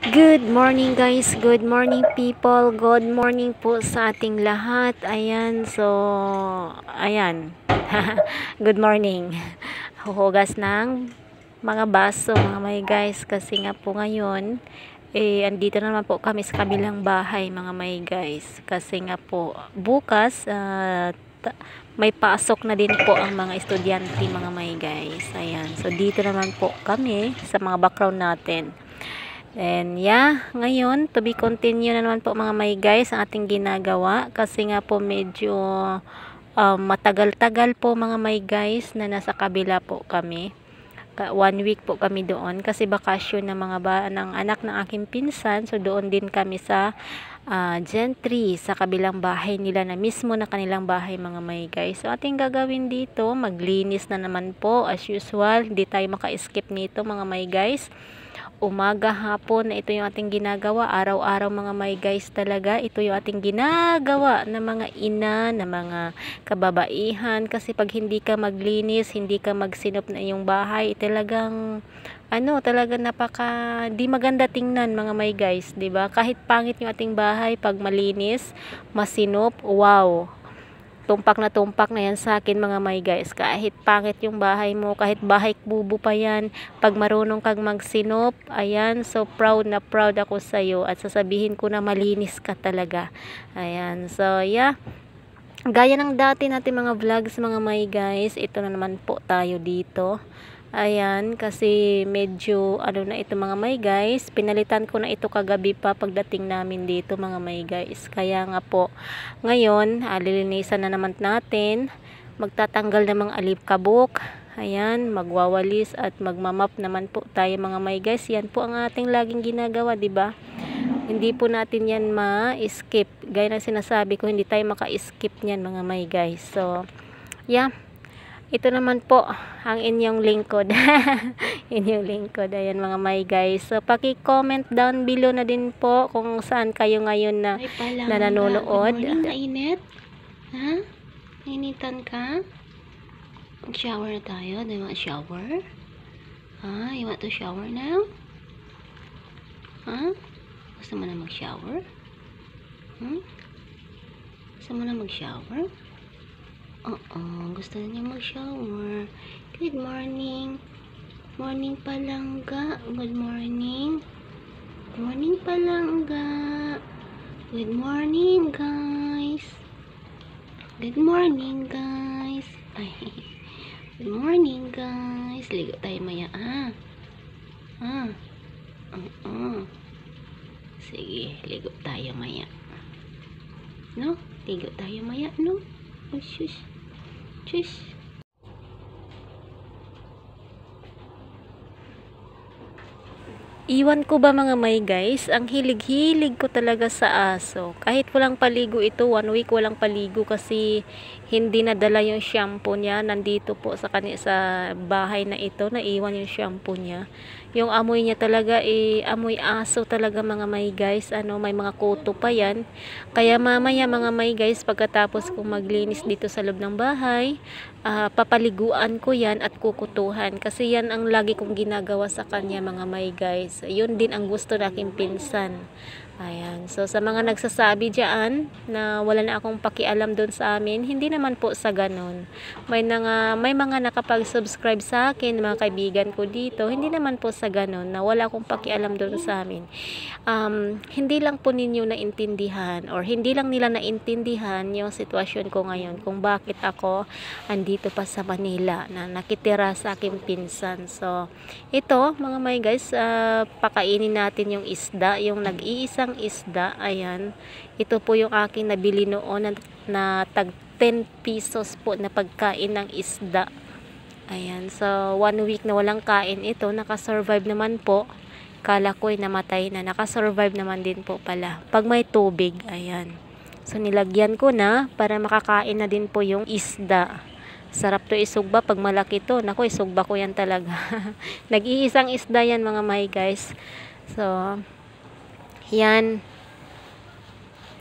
Good morning guys, good morning people, good morning po sa ating lahat. Ayan. Good morning. Huhugas ng mga baso mga may guys kasi nga po ngayon andito naman po kami sa kabilang bahay mga may guys kasi nga po bukas may pasok na din po ang mga estudyante mga may guys. Ayan, so dito naman po kami sa mga background natin. And ngayon to be continue na naman po mga may guys ang ating ginagawa kasi nga po medyo matagal-tagal po mga may guys na nasa kabila po kami. 1 week po kami doon kasi bakasyon ng ng anak ng aking pinsan, so doon din kami sa Gentry sa kabilang bahay nila na mismo na kanilang bahay mga may guys. So ating gagawin dito, maglinis na naman po as usual, hindi tayo maka-skip nito mga may guys. Umaga, hapon na ito yung ating ginagawa, araw-araw mga may guys, talaga ito yung ating ginagawa na mga ina, na mga kababaihan, kasi pag hindi ka maglinis, hindi ka magsinop na iyong bahay, talagang talaga di maganda tingnan mga may guys, 'di ba? Kahit pangit yung ating bahay, pag malinis, masinop, wow, tumpak na yan sa akin mga may guys. Kahit pangit yung bahay mo, kahit bahay kubo pa yan, pag marunong kang magsinop, ayan, so proud na proud ako sa iyo at sasabihin ko na malinis ka talaga. Ayan, so gaya ng dati natin mga vlogs mga may guys, ito na naman po tayo dito. Ayan, kasi medyo na ito mga may guys, pinalitan ko na ito kagabi pa pagdating namin dito mga may guys. Kaya nga po ngayon lilinisan na naman natin, magtatanggal ng mga alikabok, ayan, magwawalis at magmamap naman po tayo mga may guys. Yan po ang ating laging ginagawa, di ba? Hindi po natin yan ma-skip, gaya ng sinasabi ko, hindi tayo maka-skip niyan mga may guys. So ito naman po ang inyong lingkod. Inyong lingkod. Ayan mga may guys. So paki-comment down below na din po kung saan kayo ngayon na nanonood. Mainit? Ha? Nainitan ka? Mag-shower na tayo. Do you want shower? Ha? You want to shower now? Ha? Gusto mo na mag-shower? Gusto mo na mag-shower? Gusto niya mag-shower. Good morning. Morning palangga. Good morning. Morning palangga. Good morning guys. Good morning guys. Good morning guys. Ligo tayo maya. Sige, ligo tayo maya. No? Ligo tayo maya, no? Oh, shush. Shush. Iwan ko ba mga may guys, ang hilig-hilig ko talaga sa aso. Kahit walang paligo ito, 1 week walang paligo kasi hindi nadala yung shampoo niya. Nandito po sa bahay na ito, naiwan yung shampoo niya. Yung amoy niya talaga amoy aso talaga mga may guys. May mga kuto pa yan. Kaya mamaya mga may guys, pagkatapos kong maglinis dito sa loob ng bahay, papaliguan ko yan at kukutuhan. Kasi yan ang lagi kong ginagawa sa kanya mga may guys. Yun din ang gusto ng aking pinsan. Ayan. So sa mga nagsasabi diyan na wala na akong pakialam doon sa amin, hindi naman po sa ganun. May mga nakapag-subscribe sa akin, mga kaibigan ko dito, hindi naman po sa ganun na wala akong pakialam doon sa amin. Hindi lang po ninyo naintindihan or hindi lang nila naintindihan yung sitwasyon ko ngayon kung bakit ako andito pa sa Manila na nakitira sa aking pinsan. So ito mga may guys, pakainin natin yung isda, yung nag-iisang isda. Ayan, ito po yung aking nabili noon na tag 10 pesos po na pagkain ng isda. Ayan, so 1 week na walang kain ito, nakasurvive naman po. Kala ko ay namatay na, nakasurvive naman din po pala pag may tubig. Ayan, so nilagyan ko na para makakain na din po yung isda. Sarap to isugba pag malaki to. Naku, isugba ko yan talaga. Nag-iisang isda yan mga may guys. So yan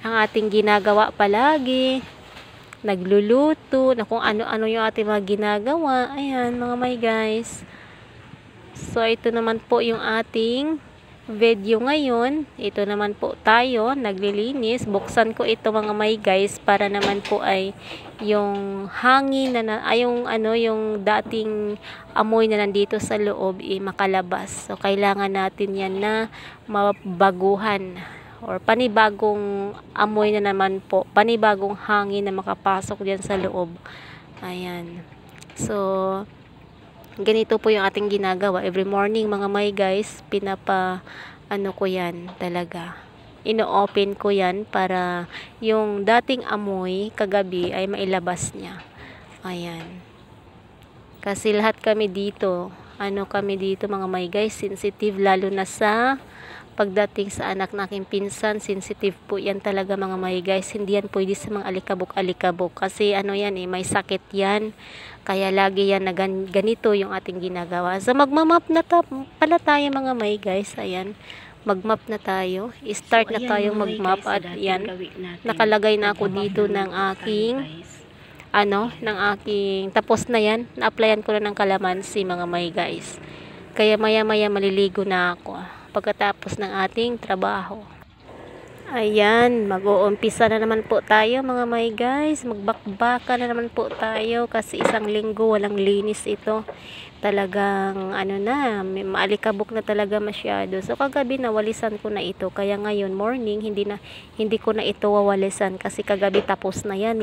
ang ating ginagawa palagi, nagluluto na kung ano-ano yung ating mga ginagawa. Ayan mga may guys. So ito naman po yung ating video ngayon. Ito naman po tayo, naglilinis. Buksan ko ito mga may guys para naman po ay yung hangin na, yung dating amoy na nandito sa loob makalabas. So kailangan natin yan na mabaguhan or panibagong amoy na naman po, panibagong hangin na makapasok diyan sa loob. Ayan. So ganito po yung ating ginagawa every morning mga may guys. Ko yan talaga, ino-open ko yan para yung dating amoy kagabi ay mailabas niya. Ayan, kasi lahat kami dito mga may guys, sensitive, lalo na sa pagdating sa anak na aking pinsan. Sensitive po yan talaga mga may guys. Hindi yan pwede sa mga alikabok kasi yan may sakit yan. Kaya lagi yan na ganito yung ating ginagawa. So magmamap na pala tayo mga may guys. Ayan, magmap na tayo. Start na tayong magmap at yan, nakalagay na ako dito ng aking tapos na yan. Na-applyan ko na ng kalamansi mga may guys. Kaya maya maliligo na ako pagkatapos ng ating trabaho. Ayan, mag-uumpisa na naman po tayo mga may guys. Magbakbaka na naman po tayo kasi isang linggo walang linis ito. Talagang maalikabok na talaga masyado. So kagabi nawalisan ko na ito, kaya ngayon morning hindi ko na ito wawalisan kasi kagabi tapos na yan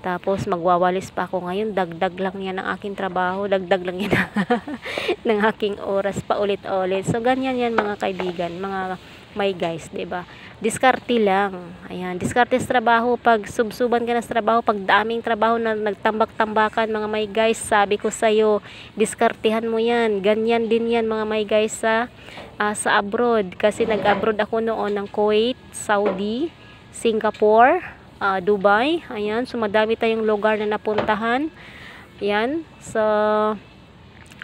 Tapos magwawalis pa ako ngayon, dagdag lang yan ng aking trabaho, dagdag lang yan ng aking oras pa ulit-ulit. So ganyan yan mga kaibigan, mga may guys, 'di ba? Diskarte lang. Ayan, diskarte sa trabaho. Pag subsuban ka na sa trabaho, pag daming trabaho na nagtambak-tambakan mga may guys, sabi ko sa iyo, diskartehan mo 'yan. Ganyan din 'yan mga may guys sa abroad, kasi nag-abroad ako noon ng Kuwait, Saudi, Singapore, Dubai. Ayan, so madami tayong lugar na napuntahan. Ayan, so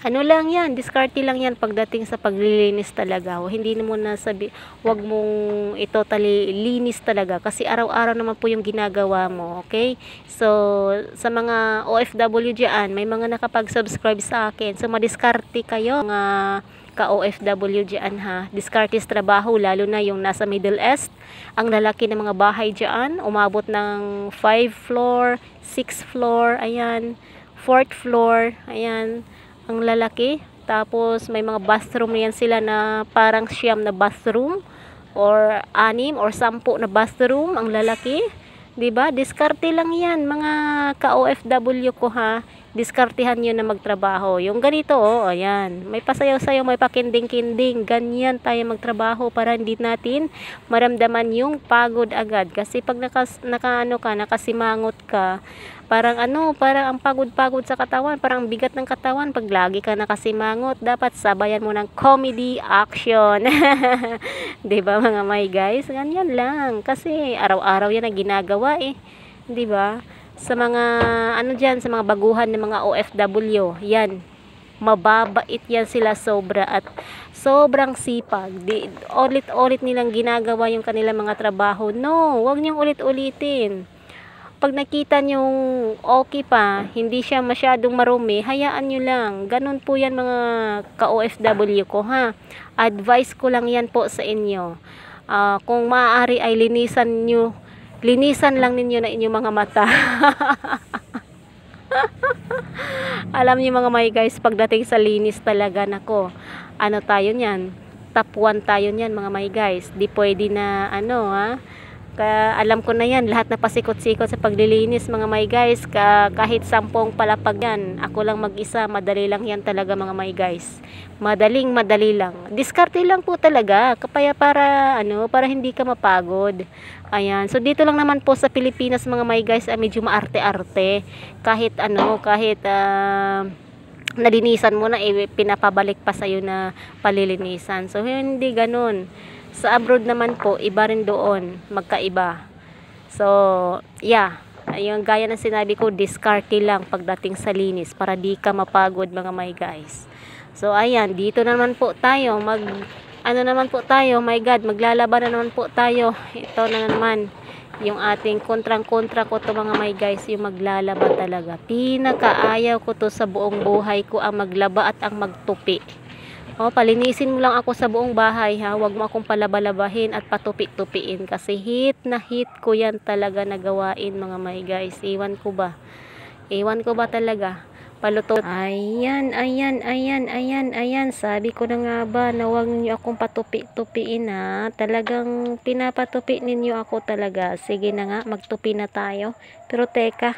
lang yan, diskarte lang yan pagdating sa paglilinis talaga. Hindi mo na wag mong totally linis talaga kasi araw-araw naman po yung ginagawa mo, okay? So sa mga OFW diyan, may mga nakapag-subscribe sa akin. So madiskarte kayo mga ka-OFW diyan ha. Diskarte sa trabaho, lalo na yung nasa Middle East. Ang lalaki ng mga bahay diyan, umabot ng 5 floor, 6 floor, ayan, 4th floor, ayan, ang lalaki. Tapos may mga bathroom yan sila na parang siyam na bathroom or 6 or 10 na bathroom ang lalaki. 'Di ba? Diskarte lang yan mga ka-OFW ko ha. Diskartehan niyo na magtrabaho. Yung ganito ayan, may pasayaw-sayaw, may pakinding-kinding. Ganyan tayo magtrabaho para hindi natin maramdaman yung pagod agad. Kasi pag nakasimangot ka, parang ang pagod-pagod sa katawan, parang bigat ng katawan pag lagi ka nakasimangot. Dapat sabayan mo ng comedy action. 'Di ba mga may guys? Ganyan lang kasi araw-araw yan ang ginagawa 'di ba? Sa mga sa mga baguhan ng mga OFW, yan, mababait yan sila sobra at sobrang sipag. Ulit-ulit nilang ginagawa yung kanilang mga trabaho. No, wag niyong ulit-ulitin. Pag nakita nyong okay pa, hindi siya masyadong marumi, hayaan nyo lang. Ganun po yan mga ka-OFW ko ha. Advice ko lang yan po sa inyo. Kung maaari ay linisan lang ninyo na inyong mga mata. Alam niyo mga may guys, pagdating sa linis talaga, nako, tayo niyan, top 1 tayo niyan mga may guys. Di pwede na alam ko na yan, lahat na pasikot-sikot sa paglilinis mga may guys, kahit 10 palapag yan, ako lang mag-isa, madali lang yan talaga mga may guys. Madali lang. Diskarte lang po talaga, para hindi ka mapagod. Ayan, so dito lang naman po sa Pilipinas mga may guys, medyo maarte-arte. Kahit nalinisan mo na, pinapabalik pa sa'yo na palilinisan. So hindi ganun. Sa abroad naman po, iba rin doon, magkaiba. So, yeah, yung gaya ng sinabi ko, diskarte lang pagdating sa linis para di ka mapagod mga may guys. So, ayan, dito naman po tayo, my God, maglalaban na naman po tayo. Ito na naman, yung ating kontrang-kontra ko to mga may guys, yung maglalaba talaga. Pinakaayaw ko to sa buong buhay ko, ang maglaba at ang magtupi. Oh, palinisin mo lang ako sa buong bahay ha. Huwag mo akong palabalabahin at patupi-tupiin kasi hit na hit ko yan talaga na gawain mga may guys. Iwan ko ba? Iwan ko ba talaga? Paluto. Ayan, ayan, ayan, ayan, ayan. Sabi ko na nga ba na huwag niyo akong patupi-tupiin ha. Talagang pinapatupi ninyo ako talaga. Sige na nga, magtupi na tayo. Pero teka,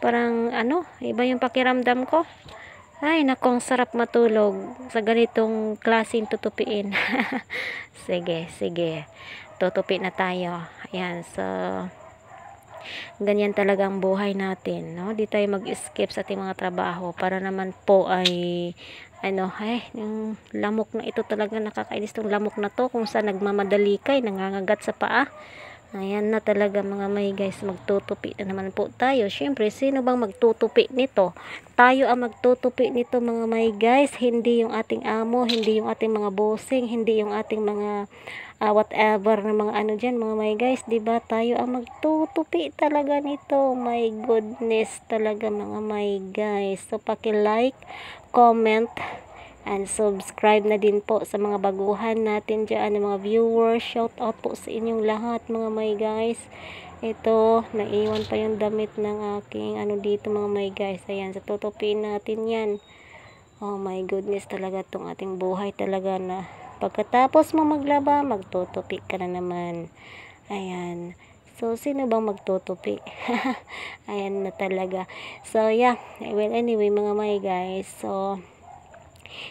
parang ano, iba yung pakiramdam ko. Ay, nakong sarap matulog sa ganitong klaseng tutupiin. Sige, sige. Tutupi na tayo. Ayan, so ganyan talagang buhay natin, no? Di tayo mag-skip sa ating mga trabaho para naman po ay ano, yung lamok na ito talaga nakakainis tong lamok na to kung saan nagmamadali kay nangangagat sa paa. Ayan na talaga mga may guys, magtutupi na naman po tayo. Syempre, sino bang magtutupi nito? Tayo ang magtutupi nito mga may guys, hindi yung ating amo, hindi yung ating mga bossing, hindi yung ating mga whatever na mga ano dyan mga may guys, diba? Tayo ang magtutupi talaga nito. My goodness talaga mga may guys. So, paki-like, comment, and subscribe na din po sa mga baguhan natin dyan, mga viewers. Shout out po sa inyong lahat mga may guys. Ito, naiwan pa yung damit ng aking ano dito mga may guys. Ayan, sa tutupiin natin yan. Oh my goodness talaga tong ating buhay talaga na pagkatapos mo maglaba, magtutupi ka na naman. Ayan. So, sino bang magtutupi? Ayan na talaga. So, yeah. Well, anyway mga may guys. So,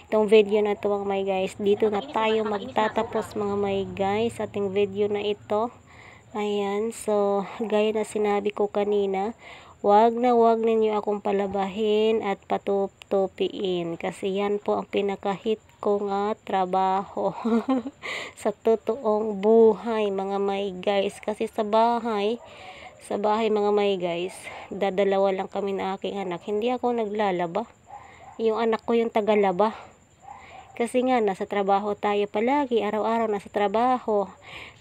itong video na ito mga may guys, dito na tayo magtatapos mga may guys ating video na ito. Ayan, so gaya na sinabi ko kanina, wag ninyo akong palabahin at patutupiin kasi yan po ang pinakahit ko nga trabaho sa totoong buhay mga may guys. Kasi sa bahay mga may guys, dadalawa lang kami na aking anak, hindi ako naglalaba. Yung anak ko yung tagalaba. Kasi nga, nasa trabaho tayo palagi. Araw-araw nasa trabaho.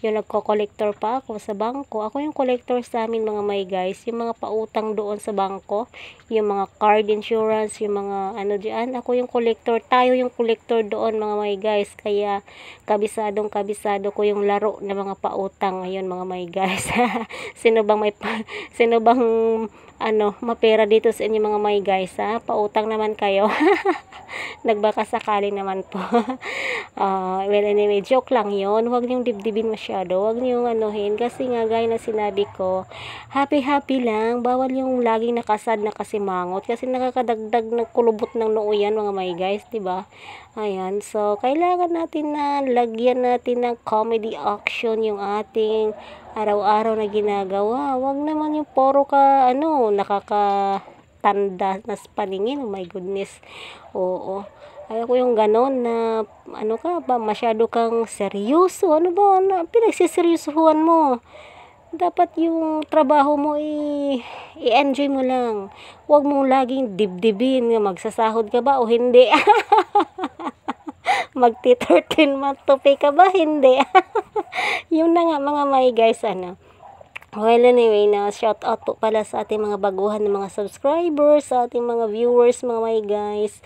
Yung nagko-collector pa ako sa bangko. Ako yung collector sa amin mga may guys. Yung mga pautang doon sa bangko. Yung mga card insurance. Yung mga ano dyan. Ako yung collector. Tayo yung collector doon mga may guys. Kaya kabisado ko yung laro na mga pautang ngayon mga may guys. Sino bang ano, mapera dito sa inyo mga may guys ha? Pautang naman kayo. Nagbaka sakali naman po. Well anyway, joke lang yon. Huwag niyong dibdibin masyado. Huwag niyong anuhin. Kasi nga gaya na sinabi ko, happy lang. Bawal yung laging nakasad na kasimangot. Kasi nakakadagdag ng kulubot ng noo yan mga may guys. Diba? Ayan. So, kailangan natin na lagyan natin ng comedy action yung ating araw-araw na ginagawa. Wag naman yung puro ka ano, nakakatanda na paningin. Oh my goodness. Oo. Ayaw ko yung ganon na ano ka ba, masyado kang seryoso. Ano ba? Pinagsiseryosohan mo. Dapat yung trabaho mo i-enjoy mo lang. Huwag mong laging dibdibin. Magsasahod ka ba o hindi? Magti 13 month to pay ka ba? Hindi. Yung na nga mga may guys, ano. Well, anyway, na shout out po pala sa ating mga baguhan ng mga subscribers, sa ating mga viewers, mga may guys.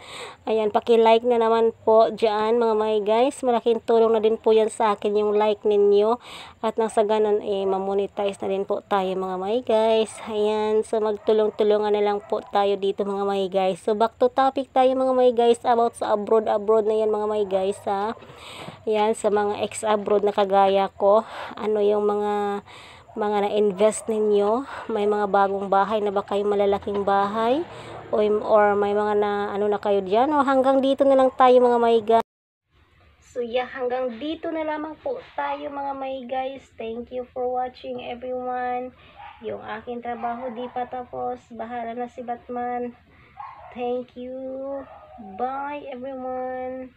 Ayan, paki-like na naman po dyan, mga may guys. Malaking tulong na din po yan sa akin yung like ninyo. At nang sa ganun, mamonetize na din po tayo, mga may guys. Ayan, so magtulong-tulungan na lang po tayo dito, mga may guys. So, back to topic tayo, mga may guys, about sa abroad na yan, mga may guys, ha. Ayan, sa mga ex-abroad na kagaya ko, ano yung mga na-invest ninyo, may mga bagong bahay na ba kayo, malalaking bahay or may mga na ano na kayo diyan, o hanggang dito na lang tayo mga may guys. So yeah, hanggang dito na lamang po tayo mga may guys. Thank you for watching everyone. Yung aking trabaho di pa tapos, bahala na si Batman. Thank you, bye everyone.